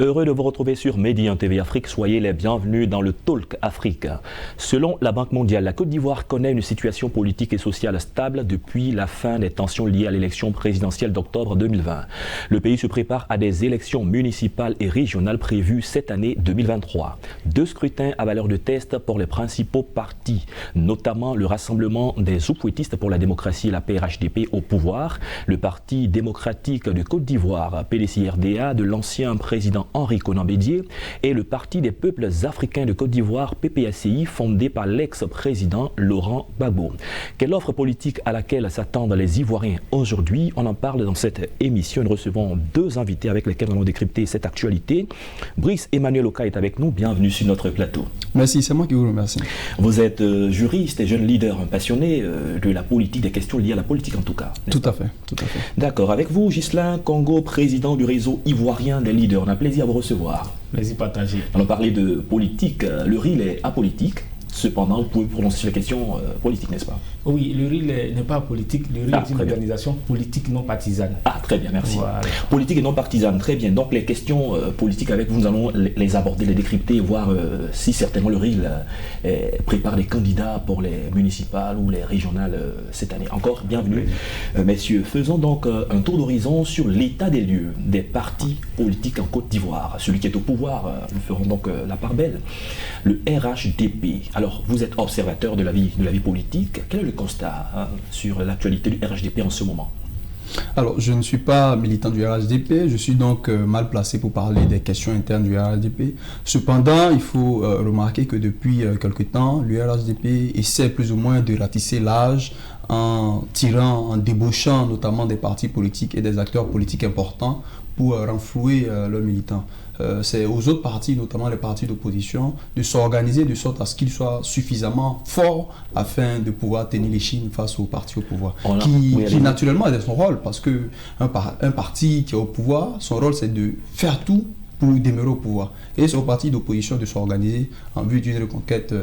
Heureux de vous retrouver sur Média TV Afrique. Soyez les bienvenus dans le Talk Afrique. Selon la Banque mondiale, la Côte d'Ivoire connaît une situation politique et sociale stable depuis la fin des tensions liées à l'élection présidentielle d'octobre 2020. Le pays se prépare à des élections municipales et régionales prévues cette année 2023. 2 scrutins à valeur de test pour les principaux partis, notamment le Rassemblement des Oufouettistes pour la démocratie et la paix RHDP au pouvoir, le Parti démocratique de Côte d'Ivoire, PDCRDA, de l'ancien président Henri Konan Bédié, et le Parti des peuples africains de Côte d'Ivoire, PPACI, fondé par l'ex-président Laurent Gbagbo. Quelle offre politique à laquelle s'attendent les Ivoiriens aujourd'hui? On en parle dans cette émission. Nous recevons 2 invités avec lesquels nous allons décrypter cette actualité. Brice Emmanuel Oka est avec nous. Bienvenue sur notre plateau. Merci, c'est moi qui vous remercie. Vous êtes juriste et jeune leader passionné de la politique, des questions liées à la politique en tout cas. Tout à fait, tout à fait. D'accord. Avec vous, Ghislain Congo, président du réseau ivoirien des leaders. On a plaisir à vous recevoir. Plaisir partagé. On a parlé de politique. Le RIL est apolitique. Cependant, vous pouvez prononcer la question politique, n'est-ce pas? Oui, le RIL n'est pas politique. Le RIL est une organisation politique non partisane. Ah, très bien, merci. Voilà. Politique et non partisane, très bien. Donc, les questions politiques avec vous, nous allons les aborder, les décrypter, voir si certainement le RIL prépare des candidats pour les municipales ou les régionales cette année. Encore bienvenue, messieurs. Faisons donc un tour d'horizon sur l'état des lieux des partis politiques en Côte d'Ivoire. Celui qui est au pouvoir, nous ferons donc la part belle. Le RHDP. Alors, vous êtes observateur de la vie politique. Quel est le constat sur l'actualité du RHDP en ce moment? Alors, je ne suis pas militant du RHDP, je suis donc mal placé pour parler des questions internes du RHDP. Cependant, il faut remarquer que depuis quelque temps, le RHDP essaie plus ou moins de ratisser l'âge en débauchant notamment des partis politiques et des acteurs politiques importants pour renflouer leurs militants. C'est aux autres partis, notamment les partis d'opposition, de s'organiser de sorte à ce qu'ils soient suffisamment forts afin de pouvoir tenir les chines face aux partis au pouvoir. Qui naturellement a son rôle, parce qu'un parti qui est au pouvoir, son rôle c'est de faire tout pour demeurer au pouvoir. Et c'est aux partis d'opposition de s'organiser en vue d'une reconquête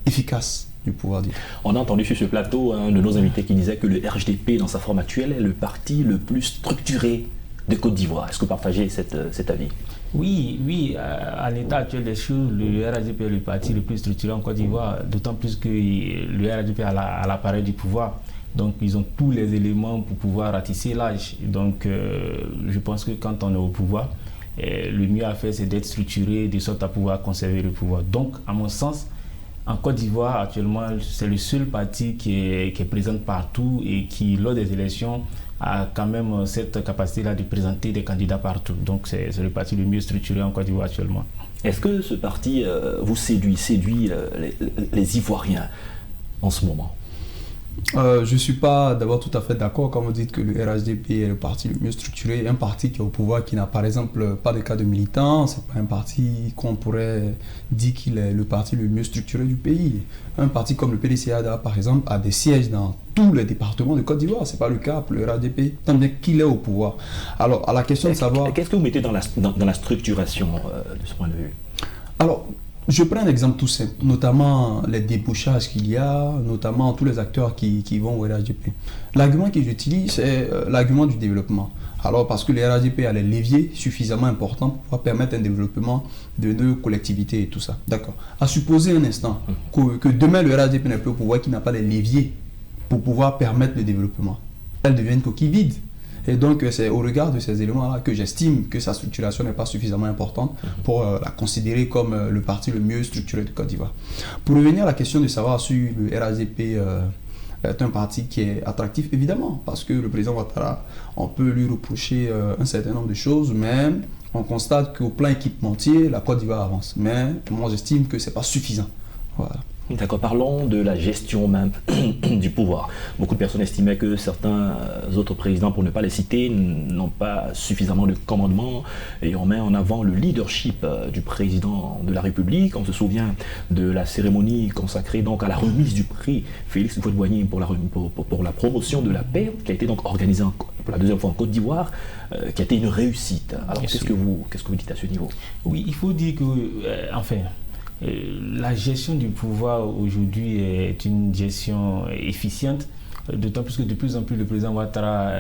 efficace du pouvoir. On a entendu sur ce plateau un de nos invités qui disait que le RHDP, dans sa forme actuelle, est le parti le plus structuré de Côte d'Ivoire. Est-ce que vous partagez cet avis? Oui, à l'état actuel des choses, le RHDP est le parti le plus structuré en Côte d'Ivoire, d'autant plus que le RHDP a l'appareil du pouvoir. Donc, ils ont tous les éléments pour pouvoir ratisser l'âge. Donc, je pense que quand on est au pouvoir, le mieux à faire, c'est d'être structuré de sorte à pouvoir conserver le pouvoir. Donc, à mon sens, en Côte d'Ivoire, actuellement, c'est le seul parti qui est présent partout et qui, lors des élections, a quand même cette capacité-là de présenter des candidats partout. Donc c'est le parti le mieux structuré en Côte d'Ivoire actuellement. Est-ce que ce parti vous séduit les Ivoiriens en ce moment? Je ne suis pas d'abord tout à fait d'accord quand vous dites que le RHDP est le parti le mieux structuré. Un parti qui est au pouvoir, qui n'a par exemple pas de cas de militants, ce n'est pas un parti qu'on pourrait dire qu'il est le parti le mieux structuré du pays. Un parti comme le PDCRDA par exemple a des sièges dans tous les départements de Côte d'Ivoire. Ce n'est pas le cas pour le RHDP, tant bien qu'il est au pouvoir. Alors à la question de savoir... Qu'est-ce que vous mettez dans la structuration de ce point de vue? Alors, je prends un exemple tout simple, notamment les débauchages qu'il y a, notamment tous les acteurs qui vont au RHDP. L'argument que j'utilise, c'est l'argument du développement. Alors, parce que le RHDP a les leviers suffisamment importants pour pouvoir permettre un développement de nos collectivités et tout ça. D'accord. À supposer un instant que demain le RHDP n'est plus au pouvoir, qu'il n'a pas les leviers pour pouvoir permettre le développement. Elle devient une coquille vide. Et donc, c'est au regard de ces éléments-là que j'estime que sa structuration n'est pas suffisamment importante pour la considérer comme le parti le mieux structuré de Côte d'Ivoire. Pour revenir à la question de savoir si le RHDP est un parti qui est attractif, évidemment, parce que le président Ouattara, on peut lui reprocher un certain nombre de choses, mais on constate qu'au plan équipementier, la Côte d'Ivoire avance. Mais moi, j'estime que ce n'est pas suffisant. Voilà. D'accord, parlons de la gestion même du pouvoir. Beaucoup de personnes estimaient que certains autres présidents, pour ne pas les citer, n'ont pas suffisamament de commandement, et on met en avant le leadership du président de la République. On se souvient de la cérémonie consacrée donc à la remise du prix Félix Houphouët-Boigny pour la promotion de la paix, qui a été donc organisée pour la 2e fois en Côte d'Ivoire, qui a été une réussite. Alors qu'est-ce que vous dites à ce niveau? Oui, il faut dire que, la gestion du pouvoir aujourd'hui est une gestion efficiente d'autant plus que de plus en plus le président Ouattara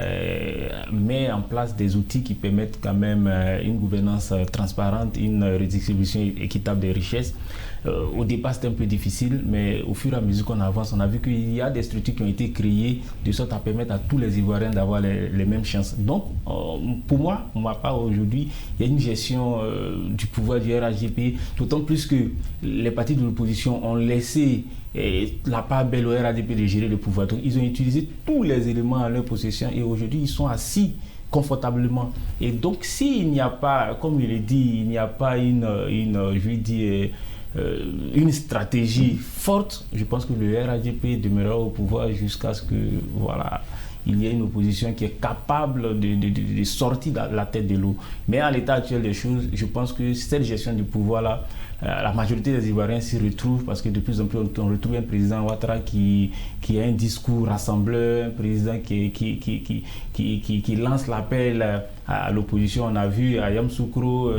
met en place des outils qui permettent quand même une gouvernance transparente, une redistribution équitable des richesses. Au départ, c'était un peu difficile, mais au fur et à mesure qu'on avance, on a vu qu'il y a des structures qui ont été créées de sorte à permettre à tous les Ivoiriens d'avoir les mêmes chances. Donc, pour moi, pour ma part, aujourd'hui, il y a une gestion du pouvoir du RHDP, d'autant plus que les partis de l'opposition ont laissé la part belle au RHDP de gérer le pouvoir. Donc, ils ont utilisé tous les éléments à leur possession et aujourd'hui, ils sont assis confortablement. Et donc, s'il n'y a pas, comme il est dit, il n'y a pas je vais dire, une stratégie forte, je pense que le RHDP demeurera au pouvoir jusqu'à ce que, voilà, il y ait une opposition qui est capable de sortir la tête de l'eau. Mais à l'état actuel des choses, je pense que cette gestion du pouvoir-là, la majorité des Ivoiriens s'y retrouvent parce que de plus en plus on retrouve un président Ouattara qui a un discours rassembleur, un président qui lance l'appel à l'opposition. On a vu à Yamoussoukro,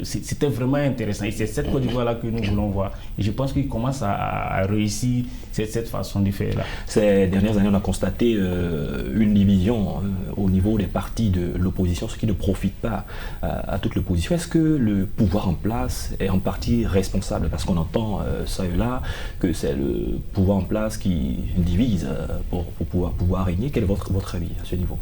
c'était vraiment intéressant et c'est cette Côte d'Ivoire-là que nous voulons voir. Et je pense qu'il commence à réussir cette façon de faire-là. Ces dernières années, on a constaté une division au niveau des partis de l'opposition, ce qui ne profite pas à toute l'opposition. Est-ce que le pouvoir en place est en partie responsable, parce qu'on entend ça et là que c'est le pouvoir en place qui divise pour pouvoir régner. Quel est votre avis à ce niveau?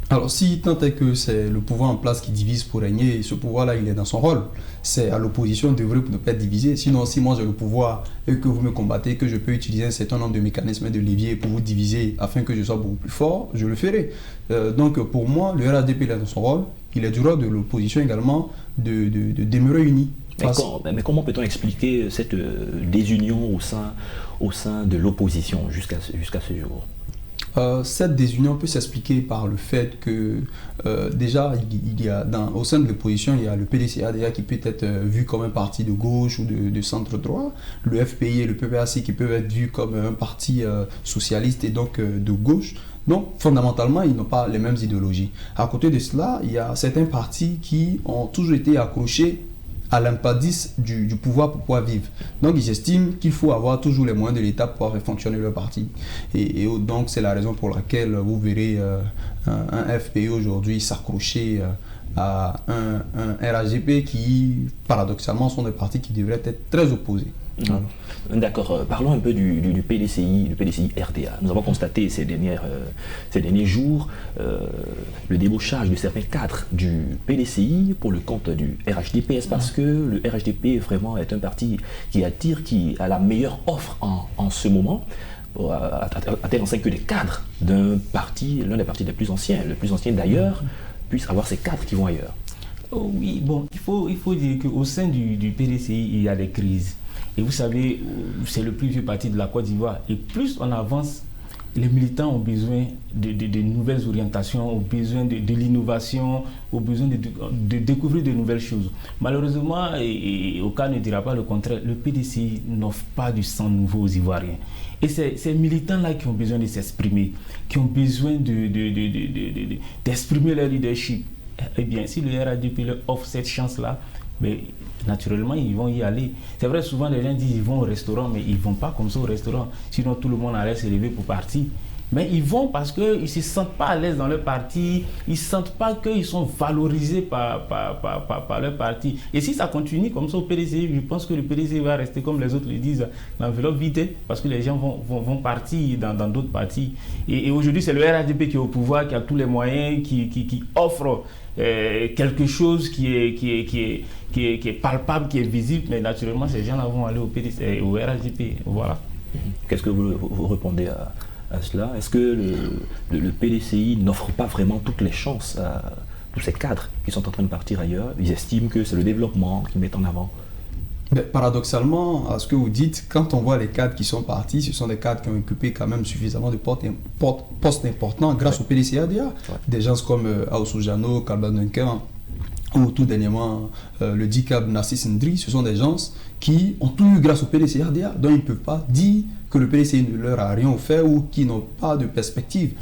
Alors, si tant est que c'est le pouvoir en place qui divise pour régner, ce pouvoir-là, il est dans son rôle. C'est à l'opposition d'œuvrer pour ne pas être divisée. Sinon, si moi j'ai le pouvoir et que vous me combattez, que je peux utiliser un certain nombre de mécanismes et de leviers pour vous diviser afin que je sois beaucoup plus fort, je le ferai. Donc, pour moi, le RHDP est dans son rôle. Il est du rôle de l'opposition également de demeurer unis. Mais comment peut-on expliquer cette désunion au sein de l'opposition jusqu'à ce jour? Cette désunion peut s'expliquer par le fait que déjà il y a au sein de l'opposition il y a le PDCA qui peut être vu comme un parti de gauche ou de centre droit, le FPI et le PPAC qui peuvent être vus comme un parti socialiste et donc de gauche. Donc fondamentalement ils n'ont pas les mêmes idéologies. À côté de cela, il y a certains partis qui ont toujours été accrochés à l'impasse du pouvoir pour pouvoir vivre. Donc ils estiment qu'il faut avoir toujours les moyens de l'État pour pouvoir faire fonctionner leur parti. Et donc c'est la raison pour laquelle vous verrez un FPI aujourd'hui s'accrocher à un RHDP qui, paradoxalement, sont des partis qui devraient être très opposés. D'accord. Parlons un peu du PDCI, le PDCI RDA. Nous avons constaté ces derniers jours le débauchage de certains cadres du PDCI pour le compte du RHDP. Est-ce parce que le RHDP vraiment est un parti qui attire, qui a la meilleure offre en ce moment, à tel enseigne que les cadres d'un parti, l'un des partis les plus anciens, le plus ancien d'ailleurs, puissent avoir ces cadres qui vont ailleurs? Oh oui, bon, il faut dire qu'au sein du PDCI, il y a des crises. Et vous savez, c'est le plus vieux parti de la Côte d'Ivoire. Et plus on avance, les militants ont besoin de nouvelles orientations, ont besoin de l'innovation, ont besoin de découvrir de nouvelles choses. Malheureusement, et aucun ne dira pas le contraire, le PDCI n'offre pas du sang nouveau aux Ivoiriens. Et c'est ces militants-là qui ont besoin de s'exprimer, qui ont besoin d'exprimer leur leadership. Eh bien, si le RHDP leur offre cette chance-là, mais naturellement, ils vont y aller. C'est vrai, souvent les gens disent qu'ils vont au restaurant, mais ils ne vont pas comme ça au restaurant. Sinon, tout le monde allait se lever pour partir. Mais ils vont parce qu'ils ne se sentent pas à l'aise dans leur parti, ils ne sentent pas qu'ils sont valorisés par leur parti. Et si ça continue comme ça au PDCI, je pense que le PDCI va rester, comme les autres le disent, l'enveloppe vide, parce que les gens vont partir dans d'autres partis. Et aujourd'hui, c'est le RHDP qui est au pouvoir, qui a tous les moyens, qui offre quelque chose qui est palpable, qui est visible, mais naturellement, ces gens-là vont aller au PDCI, au RHDP. Voilà. Qu'est-ce que vous répondez à cela? Est-ce que le PDCI n'offre pas vraiment toutes les chances à tous ces cadres qui sont en train de partir ailleurs? Ils estiment que c'est le développement qu'ils mettent en avant. Mais paradoxalement, à ce que vous dites, quand on voit les cadres qui sont partis, ce sont des cadres qui ont occupé quand même suffisamment de postes importants grâce au PDCA-DA. Ouais. Des gens comme Aoussou Jano, Kalba Duncan, ou tout dernièrement le DICAB Narcisse Ndri, ce sont des gens qui ont tout eu grâce au PDCA-DA, dont ils ne peuvent pas dire que le PDCI ne leur a rien offert ou qui n'ont pas de perspective.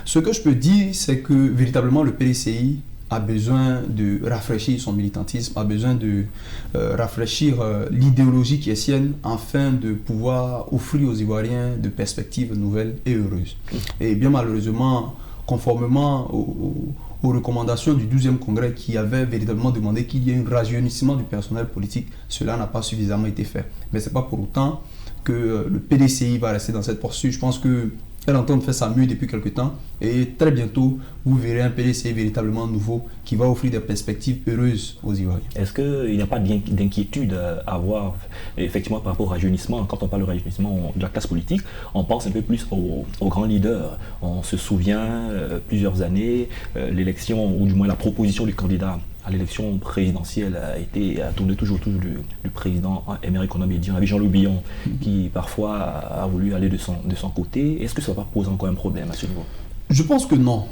Ce que je peux dire, c'est que véritablement le PDCI a besoin de rafraîchir son militantisme, a besoin de rafraîchir l'idéologie qui est sienne afin de pouvoir offrir aux Ivoiriens de perspectives nouvelles et heureuses. Et bien malheureusement, conformément aux recommandations du 12e congrès qui avait véritablement demandé qu'il y ait un rajeunissement du personnel politique, cela n'a pas suffisamment été fait. Mais ce n'est pas pour autant que le PDCI va rester dans cette poursuite. Je pense que elle entend faire ça mieux depuis quelques temps et très bientôt vous verrez un PDCI véritablement nouveau qui va offrir des perspectives heureuses aux Ivoiriens. Est-ce qu'il n'y a pas d'inquiétude à avoir effectivement par rapport au rajeunissement? Quand on parle de rajeunissement de la classe politique, on pense un peu plus aux grands leaders. On se souvient plusieurs années, l'élection ou du moins la proposition du candidat à l'élection présidentielle a tourné toujours autour du président Aymeric Konan Bédié. On avait Jean-Louis Billon qui parfois a voulu aller de son côté. Est-ce que ça va pas poser encore un problème à ce niveau? Je pense que non.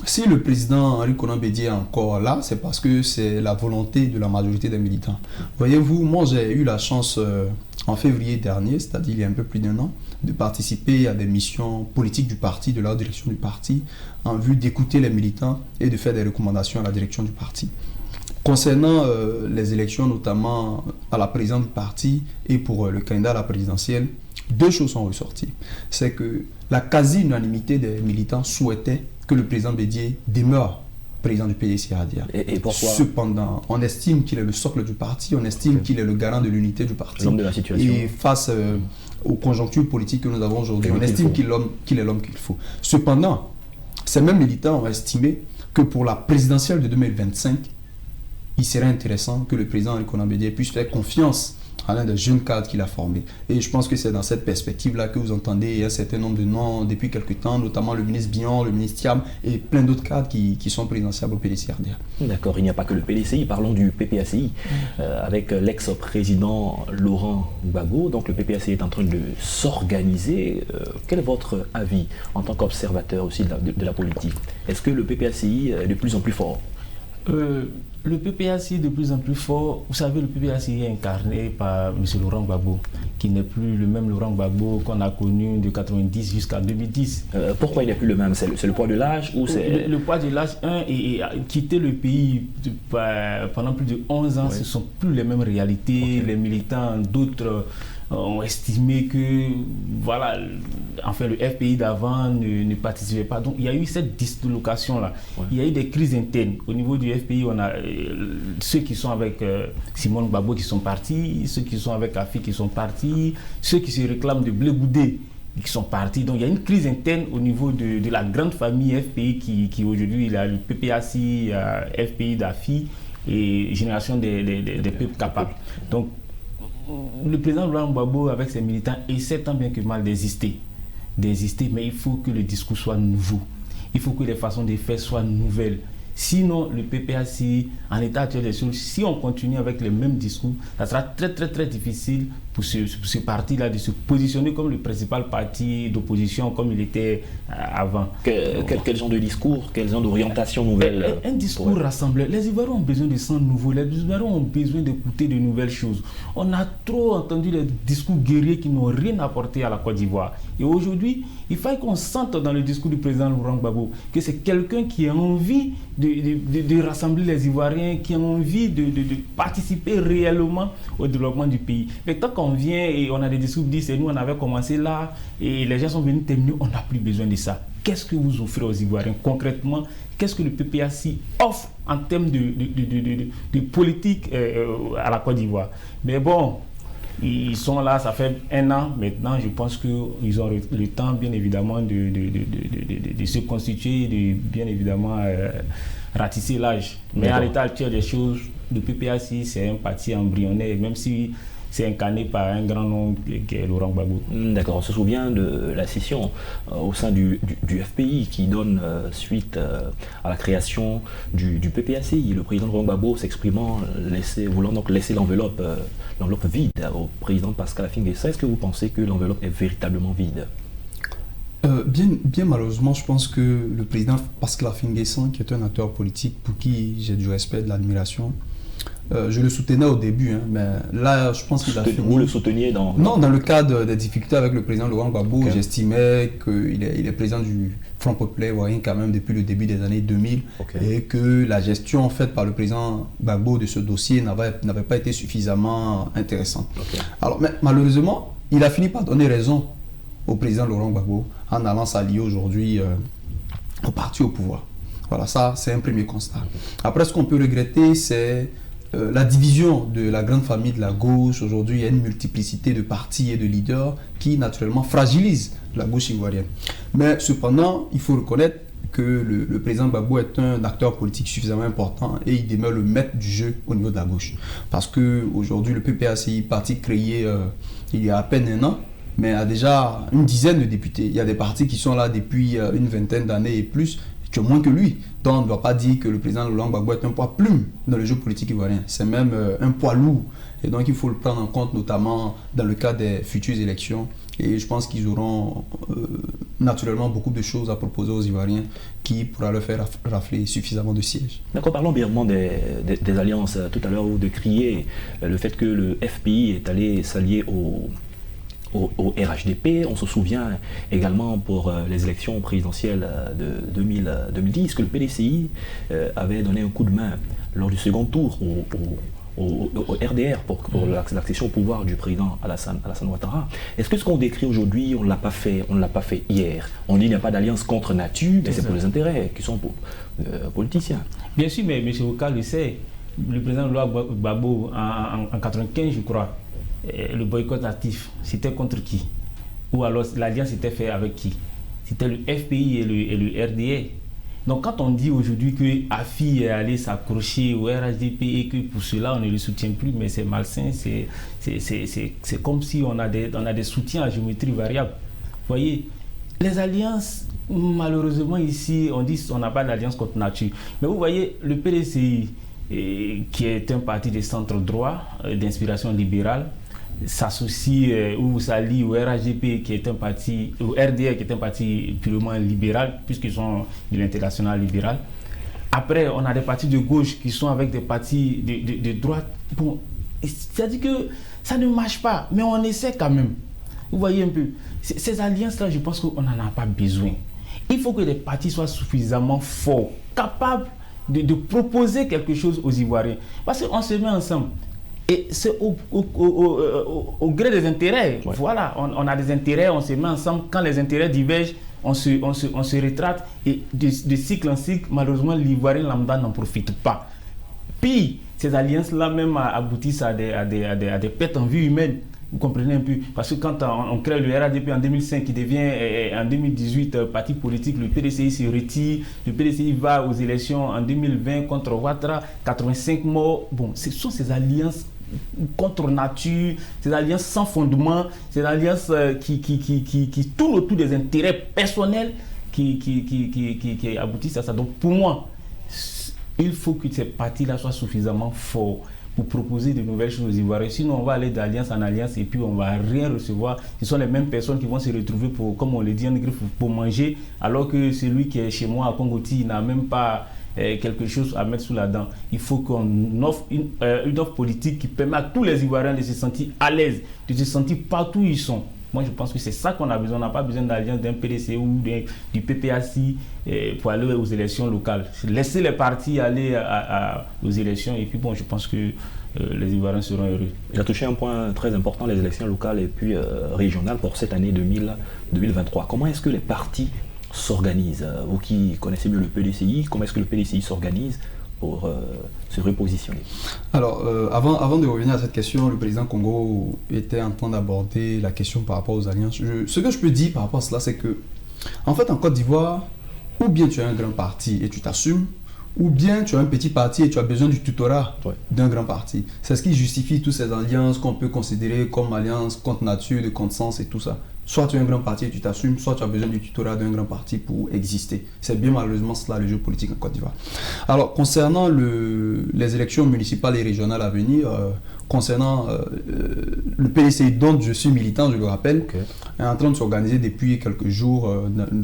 Si le président Aymeric Konan Bédié est encore là, c'est parce que c'est la volonté de la majorité des militants. Voyez-vous, moi j'ai eu la chance en février dernier, c'est-à-dire il y a un peu plus d'1 an, de participer à des missions politiques du parti, de la direction du parti, en vue d'écouter les militants et de faire des recommandations à la direction du parti. Concernant les élections, notamment à la présidence du parti et pour le candidat à la présidentielle, deux choses sont ressorties. C'est que la quasi-unanimité des militants souhaitait que le président Bédié demeure président du PDCI-ADIA. Et pourquoi? Cependant, on estime qu'il est le socle du parti, on estime qu'il est le garant de l'unité du parti. L'homme de la situation. Et face aux conjonctures politiques que nous avons aujourd'hui, on estime qu'il est l'homme qu'il faut. Cependant, ces mêmes militants ont estimé que pour la présidentielle de 2025, il serait intéressant que le président Aymeric Konan Bédié puisse faire confiance à l'un des jeunes cadres qu'il a formés. Et je pense que c'est dans cette perspective-là que vous entendez un certain nombre de noms depuis quelques temps, notamment le ministre Billon, le ministre Thiam et plein d'autres cadres qui sont présidentiables au PDCI-RDA. D'accord, il n'y a pas que le PDCI, parlons du PPACI, avec l'ex-président Laurent Gbagbo. Donc le PPACI est en train de s'organiser. Quel est votre avis en tant qu'observateur aussi de la politique? Est-ce que le PPACI est de plus en plus fort? Le PPACI est de plus en plus fort. Vous savez, le PPACI est incarné par M. Laurent Gbagbo, qui n'est plus le même Laurent Gbagbo qu'on a connu de 90 jusqu'à 2010. Pourquoi il n'est plus le même? C'est le poids de l'âge ou c'est... Le poids de l'âge, et quitter le pays pendant plus de 11 ans, ce ne sont plus les mêmes réalités. Okay. Les militants, d'autres ont estimé que voilà, enfin, le FPI d'avant ne participait pas. Donc il y a eu cette dislocation-là. Ouais. Il y a eu des crises internes. Au niveau du FPI, on a ceux qui sont avec Simone Gbagbo qui sont partis, ceux qui sont avec Afi qui sont partis, ceux qui se réclament de Blé Goudé qui sont partis. Donc il y a une crise interne au niveau de la grande famille FPI qui aujourd'hui, il y a le PPACI, FPI d'Afi et Génération des peuples capables. Donc le président Laurent Gbagbo avec ses militants essaie tant bien que mal d'exister, mais il faut que le discours soit nouveau, il faut que les façons de faire soient nouvelles. Sinon, le PPACI, en état actuel des choses, si on continue avec les mêmes discours, ça sera très très très difficile pour ce parti-là de se positionner comme le principal parti d'opposition comme il était avant. Quel genre de discours, quel genre d'orientation nouvelle? Un discours rassembleur. Les Ivoiriens ont besoin de sang nouveau, les Ivoiriens ont besoin d'écouter de nouvelles choses. On a trop entendu les discours guerriers qui n'ont rien apporté à la Côte d'Ivoire. Et aujourd'hui, il faut qu'on sente dans le discours du président Laurent Gbagbo que c'est quelqu'un qui a envie de rassembler les Ivoiriens, qui a envie de participer réellement au développement du pays. Mais tant qu'on vient et on a des discours qui disent c'est nous, on avait commencé là et les gens sont venus terminer, on n'a plus besoin de ça. Qu'est-ce que vous offrez aux Ivoiriens concrètement? Qu'est-ce que le PPACI offre en termes de politique à la Côte d'Ivoire? Mais bon, ils sont là, ça fait 1 an maintenant. Je pense qu'ils ont le temps, bien évidemment, de se constituer, de bien évidemment ratisser l'âge. Mais en l'état actuel des choses, le PPACI, c'est un parti embryonnaire, même si c'est incarné par un grand nom qui est Laurent Gbagbo. D'accord, on se souvient de la scission au sein du FPI qui donne suite à la création du PPACI. Le président Laurent Gbagbo s'exprimant, voulant donc laisser l'enveloppe vide au président Pascal Affi N'Guessan. Est-ce que vous pensez que l'enveloppe est véritablement vide? Bien malheureusement, je pense que le président Pascal Affi N'Guessan, qui est un acteur politique pour qui j'ai du respect, de l'admiration, je le soutenais au début, mais là, je pense qu'il a fini. Vous le souteniez dans... Non, dans le cadre des difficultés avec le président Laurent Gbagbo, okay. J'estimais qu'il est président Front Populaire Ivoirien quand même depuis le début des années 2000 et que la gestion faite par le président Gbagbo de ce dossier n'avait pas été suffisamment intéressante. Alors, mais malheureusement, il a fini par donner raison au président Laurent Gbagbo en allant s'allier aujourd'hui au parti au pouvoir. Voilà, ça c'est un premier constat. Après, ce qu'on peut regretter, c'est la division de la grande famille de la gauche. Aujourd'hui, il y a une multiplicité de partis et de leaders qui naturellement fragilisent la gauche ivoirienne. Mais cependant, il faut reconnaître que le président Gbagbo est un acteur politique suffisamment important et il demeure le maître du jeu au niveau de la gauche. Parce qu'aujourd'hui, le PPACI, parti créé il y a à peine un an, mais a déjà une dizaine de députés. Il y a des partis qui sont là depuis une vingtaine d'années et plus, qui ont moins que lui. Donc on ne doit pas dire que le président Laurent Gbagbo est un poids plume dans le jeu politique ivoirien. C'est même un poids lourd. Et donc il faut le prendre en compte, notamment dans le cas des futures élections. Et je pense qu'ils auront naturellement beaucoup de choses à proposer aux Ivoiriens qui pourra leur faire rafler suffisamment de sièges. D'accord, parlons brièvement des alliances. Tout à l'heure, vous décriez le fait que le FPI est allé s'allier au RHDP. On se souvient également pour les élections présidentielles de 2010 que le PDCI avait donné un coup de main lors du second tour au RDR pour l'accession au pouvoir du président Alassane Ouattara. Est-ce que ce qu'on décrit aujourd'hui, on ne l'a pas fait hier? On dit qu'il n'y a pas d'alliance contre nature, mais c'est pour les intérêts qui sont politiciens. Bien sûr, mais M. Ouka le sait. Le président Laurent Gbagbo, en 1995, je crois, le boycott actif, c'était contre qui? Ou alors l'alliance était faite avec qui? C'était le FPI et le RDA. Donc quand on dit aujourd'hui que AFI est allé s'accrocher au RHDP et que pour cela on ne le soutient plus, mais c'est malsain, c'est comme si on a des soutiens à géométrie variable. Vous voyez, les alliances, malheureusement ici, on dit qu'on n'a pas d'alliance contre nature. Mais vous voyez, le PDCI, qui est un parti de centre droit, d'inspiration libérale, s'associe ou s'allie au RHDP qui est un parti, au RDR qui est un parti purement libéral puisqu'ils sont de l'international libéral. Après, on a des partis de gauche qui sont avec des partis de droite. Bon, c'est-à-dire que ça ne marche pas, mais on essaie quand même. Vous voyez un peu, ces alliances-là, je pense qu'on n'en a pas besoin. Il faut que les partis soient suffisamment forts, capables de proposer quelque chose aux Ivoiriens. Parce qu'on se met ensemble. Et c'est au gré des intérêts. Ouais. Voilà, on a des intérêts, on se met ensemble. Quand les intérêts divergent, on se rétrate. Et de cycle en cycle, malheureusement, l'Ivoirien lambda n'en profite pas. Puis, ces alliances-là même aboutissent à des pertes en vie humaine. Vous comprenez un peu? Parce que quand on crée le RADP en 2005, qui devient en 2018 parti politique, le PDCI se retire. Le PDCI va aux élections en 2020 contre Ouattara, 85 morts. Bon, ce sont ces alliances contre nature, ces alliances sans fondement, ces alliances qui tournent autour des intérêts personnels qui aboutissent à ça. Donc pour moi, il faut que ces partis-là soient suffisamment forts pour proposer de nouvelles choses aux Ivoiriens. Sinon, on va aller d'alliance en alliance et puis on ne va rien recevoir. Ce sont les mêmes personnes qui vont se retrouver, comme on le dit en griffe, pour manger, alors que celui qui est chez moi à Kongoti n'a même pas quelque chose à mettre sous la dent. Il faut qu'on offre une offre politique qui permet à tous les Ivoiriens de se sentir à l'aise, de se sentir partout où ils sont. Moi, je pense que c'est ça qu'on a besoin. On n'a pas besoin d'alliance d'un PDC ou du PPACI pour aller aux élections locales. Laisser les partis aller aux élections et puis bon, je pense que les Ivoiriens seront heureux. Il a touché un point très important, les élections locales et puis régionales pour cette année 2023. Comment est-ce que les partis s'organisent? Vous qui connaissez mieux le PDCI, comment est-ce que le PDCI s'organise pour se repositionner? Alors, avant de revenir à cette question, le président Congo était en train d'aborder la question par rapport aux alliances. Ce que je peux dire par rapport à cela, c'est que, en fait, en Côte d'Ivoire, ou bien tu as un grand parti et tu t'assumes, ou bien tu as un petit parti et tu as besoin du tutorat d'un grand parti. C'est ce qui justifie toutes ces alliances qu'on peut considérer comme alliances contre nature, de contre sens et tout ça. Soit tu es un grand parti et tu t'assumes, soit tu as besoin du tutorat d'un grand parti pour exister. C'est bien malheureusement cela le jeu politique en Côte d'Ivoire. Alors, concernant les élections municipales et régionales à venir, concernant le PDCI dont je suis militant, je le rappelle, est en train de s'organiser depuis quelques jours,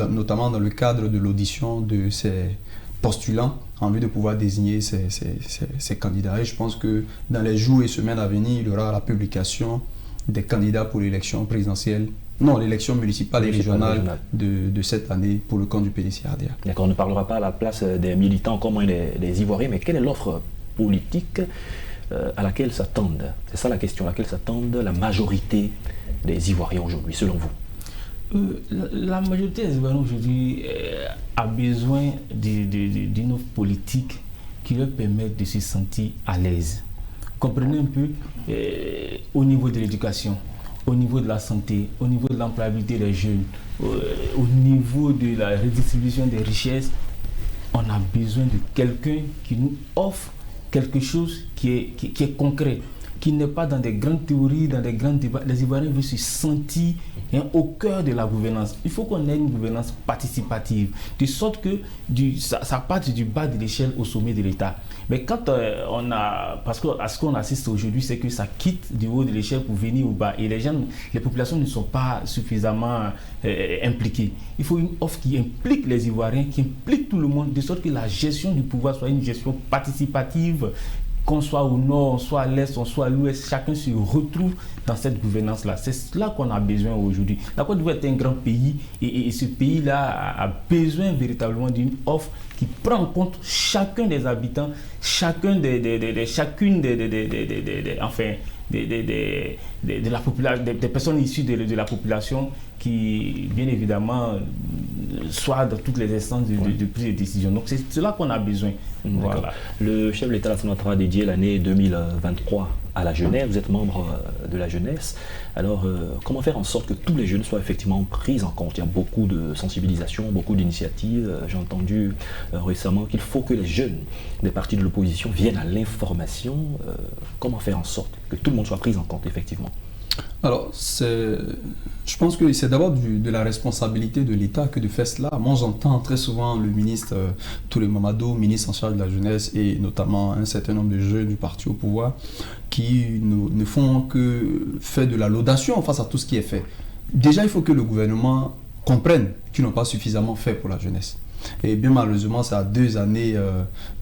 notamment dans le cadre de l'audition de ces postulants en vue de pouvoir désigner ces candidats. Et je pense que dans les jours et semaines à venir, il y aura la publication des candidats pour l'élection présidentielle Non, l'élection municipale et régionale régionale. de cette année pour le camp du PDC-RDA. D'accord, on ne parlera pas à la place des militants comme des Ivoiriens, mais quelle est l'offre politique à laquelle s'attendent? C'est ça la question, à laquelle s'attendent la majorité des Ivoiriens aujourd'hui, selon vous? La majorité des Ivoiriens aujourd'hui a besoin d'une offre politique qui leur permette de se sentir à l'aise. Comprenez un peu au niveau de l'éducation, au niveau de la santé, au niveau de l'employabilité des jeunes, au niveau de la redistribution des richesses, on a besoin de quelqu'un qui nous offre quelque chose qui est concret, qui n'est pas dans des grandes théories, dans des grands débats. Les Ivoiriens veulent se sentir au cœur de la gouvernance. Il faut qu'on ait une gouvernance participative, de sorte que ça parte du bas de l'échelle au sommet de l'État. Mais quand parce que à ce qu'on assiste aujourd'hui, c'est que ça quitte du haut de l'échelle pour venir au bas. Et les populations ne sont pas suffisamment impliquées. Il faut une offre qui implique les Ivoiriens, qui implique tout le monde, de sorte que la gestion du pouvoir soit une gestion participative, qu'on soit au nord, soit à l'est, soit à l'ouest, chacun se retrouve dans cette gouvernance-là. C'est cela qu'on a besoin aujourd'hui. La Côte d'Ivoire est un grand pays et ce pays-là a besoin véritablement d'une offre qui prend en compte chacun des habitants, chacune des personnes issues de la population qui, bien évidemment, soient dans toutes les instances de prise de décision. Donc c'est cela qu'on a besoin. Voilà. Le chef de l'État national a dédié l'année 2023 à la jeunesse. Vous êtes membre de la jeunesse. Alors, comment faire en sorte que tous les jeunes soient effectivement pris en compte? Il y a beaucoup de sensibilisation, beaucoup d'initiatives. J'ai entendu récemment qu'il faut que les jeunes des partis de l'opposition viennent à l'information. Comment faire en sorte que tout le monde soit pris en compte, effectivement? Alors, je pense que c'est d'abord de la responsabilité de l'État que de faire cela. Moi, j'entends très souvent le ministre Touré Mamadou, ministre en charge de la jeunesse, et notamment un certain nombre de jeunes du parti au pouvoir, qui ne font que faire de la laudation face à tout ce qui est fait. Déjà, il faut que le gouvernement comprenne qu'ils n'ont pas suffisamment fait pour la jeunesse. Et bien malheureusement, c'est à 2 années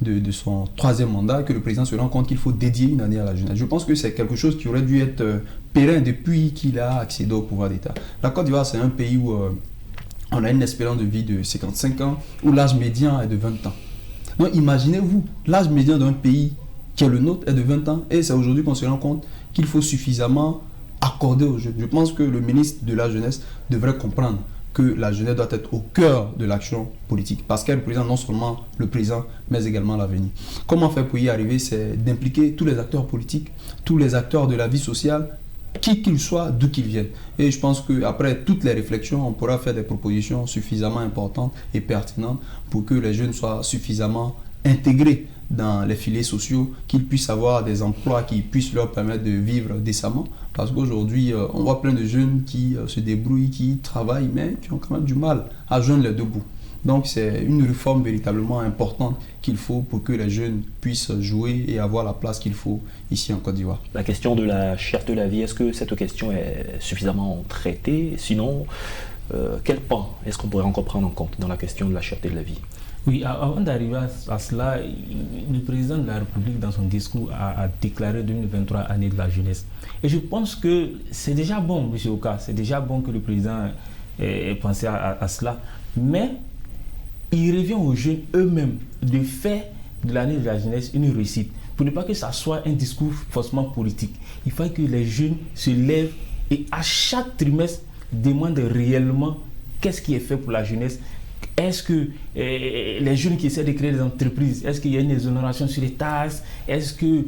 de son 3e mandat que le président se rend compte qu'il faut dédier une année à la jeunesse. Je pense que c'est quelque chose qui aurait dû être pérenne depuis qu'il a accédé au pouvoir d'État. La Côte d'Ivoire, c'est un pays où on a une espérance de vie de 55 ans, où l'âge médian est de 20 ans. Donc imaginez-vous, l'âge médian d'un pays qui est le nôtre est de 20 ans, et c'est aujourd'hui qu'on se rend compte qu'il faut suffisamment accorder aux jeunes. Je pense que le ministre de la Jeunesse devrait comprendre que la jeunesse doit être au cœur de l'action politique, parce qu'elle représente non seulement le présent, mais également l'avenir. Comment faire pour y arriver? C'est d'impliquer tous les acteurs politiques, tous les acteurs de la vie sociale, qui qu'ils soient, d'où qu'ils viennent. Et je pense qu'après toutes les réflexions, on pourra faire des propositions suffisamment importantes et pertinentes pour que les jeunes soient suffisamment intégrés dans les filets sociaux, qu'ils puissent avoir des emplois qui puissent leur permettre de vivre décemment. Parce qu'aujourd'hui, on voit plein de jeunes qui se débrouillent, qui travaillent, mais qui ont quand même du mal à joindre les deux bouts. Donc c'est une réforme véritablement importante qu'il faut pour que les jeunes puissent jouer et avoir la place qu'il faut ici en Côte d'Ivoire. La question de la cherté de la vie, est-ce que cette question est suffisamment traitée? Sinon, quel pan est-ce qu'on pourrait encore prendre en compte dans la question de la cherté de la vie? Oui, avant d'arriver à cela, le président de la République, dans son discours, a déclaré 2023 année de la jeunesse. Et je pense que c'est déjà bon, M. Oka, c'est déjà bon que le président ait pensé à cela. Mais il revient aux jeunes eux-mêmes de faire de l'année de la jeunesse une réussite. Pour ne pas que ça soit un discours faussement politique. Il faut que les jeunes se lèvent et à chaque trimestre demandent réellement qu'est-ce qui est fait pour la jeunesse. Est-ce que les jeunes qui essaient de créer des entreprises, est-ce qu'il y a une exonération sur les taxes? Est-ce que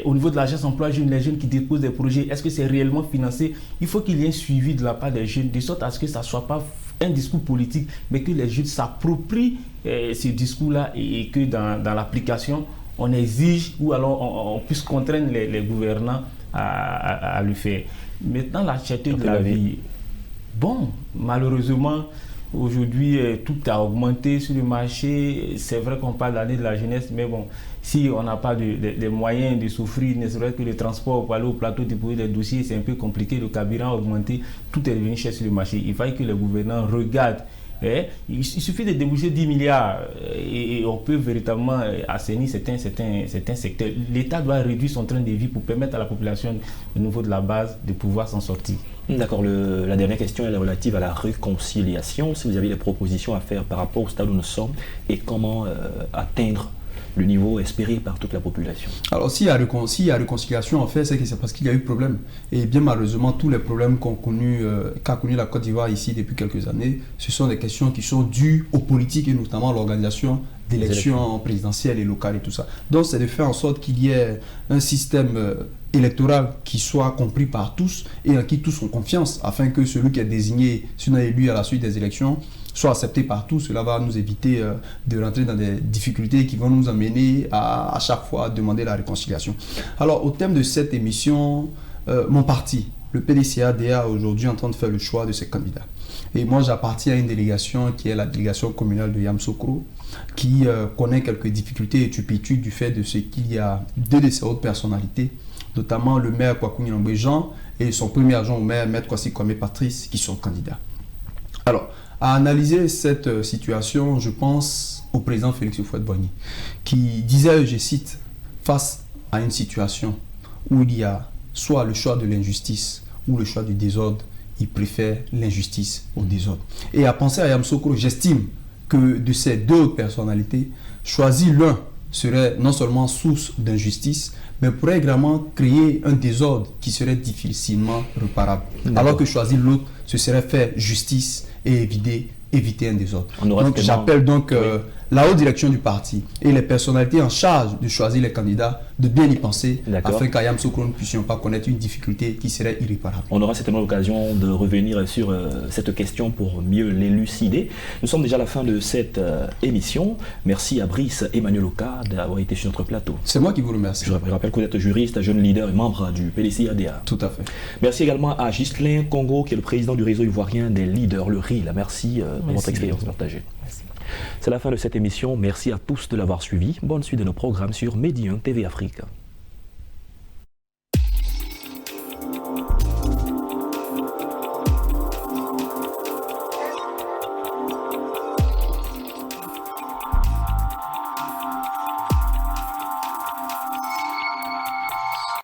au niveau de l'agence emploi jeune, les jeunes qui déposent des projets, est-ce que c'est réellement financé? Il faut qu'il y ait un suivi de la part des jeunes, de sorte à ce que ça ne soit pas un discours politique, mais que les jeunes s'approprient ce discours-là et que dans l'application, on exige ou alors on puisse contraindre les gouvernants à le faire. Maintenant, la cherté de la vie. Bon, malheureusement, aujourd'hui, tout a augmenté sur le marché. C'est vrai qu'on parle d'année de la jeunesse, mais bon, si on n'a pas les moyens de souffrir, ne serait-ce que le transport pour aller au plateau déposer des dossiers, c'est un peu compliqué. Le carburant a augmenté, tout est devenu cher sur le marché. Il faut que les gouvernants regardent Il suffit de déboucher 10 milliards et on peut véritablement assainir certains secteurs. L'État doit réduire son train de vie pour permettre à la population au niveau de la base de pouvoir s'en sortir. D'accord, la dernière question est relative à la réconciliation. Si vous avez des propositions à faire par rapport au stade où nous sommes et comment atteindre le niveau espéré par toute la population. Alors s'il y a réconciliation en fait, c'est parce qu'il y a eu problème. Et bien malheureusement, tous les problèmes qu'a connu la Côte d'Ivoire ici depuis quelques années, ce sont des questions qui sont dues aux politiques et notamment à l'organisation d'élections présidentielles et locales et tout ça. Donc c'est de faire en sorte qu'il y ait un système électoral qui soit compris par tous et en qui tous ont confiance, afin que celui qui est désigné, si on est élu à la suite des élections, soit accepté par tous. Cela va nous éviter de rentrer dans des difficultés qui vont nous amener à chaque fois demander la réconciliation. Alors au thème de cette émission, mon parti, le PDCADA, aujourd'hui en train de faire le choix de ses candidats. Et moi j'appartiens à une délégation qui est la délégation communale de Yamoussoukro, qui connaît quelques difficultés et turpitudes du fait de ce qu'il y a deux de ses hautes personnalités, notamment le maire Kwaku Nyangbé Jean et son premier adjoint au maire, Maître Kwasi Kwame Patrice, qui sont candidats. Alors, à analyser cette situation, je pense au président Félix Houphouët-Boigny, qui disait, je cite, face à une situation où il y a soit le choix de l'injustice ou le choix du désordre, il préfère l'injustice au désordre. Et à penser à Yamoussoukro, j'estime que de ces deux hautes personnalités, choisir l'un serait non seulement source d'injustice, mais pourrait également créer un désordre qui serait difficilement réparable. Alors que choisir l'autre, ce serait faire justice et éviter un désordre. Donc j'appelle donc la haute direction du parti et les personnalités en charge de choisir les candidats de bien y penser afin qu'à Yamoussoukro ne puissions pas connaître une difficulté qui serait irréparable. On aura certainement l'occasion de revenir sur cette question pour mieux l'élucider. Nous sommes déjà à la fin de cette émission. Merci à Brice Emmanuel Oka d'avoir été sur notre plateau. C'est moi qui vous remercie. Je rappelle que vous êtes juriste, jeune leader et membre du PDCADA. Tout à fait. Merci également à Ghislain Congo, qui est le président du réseau ivoirien des leaders, le RIL. Merci pour votre expérience partagée. Merci. C'est la fin de cette émission. Merci à tous de l'avoir suivi. Bonne suite de nos programmes sur Medi 1 TV Afrique.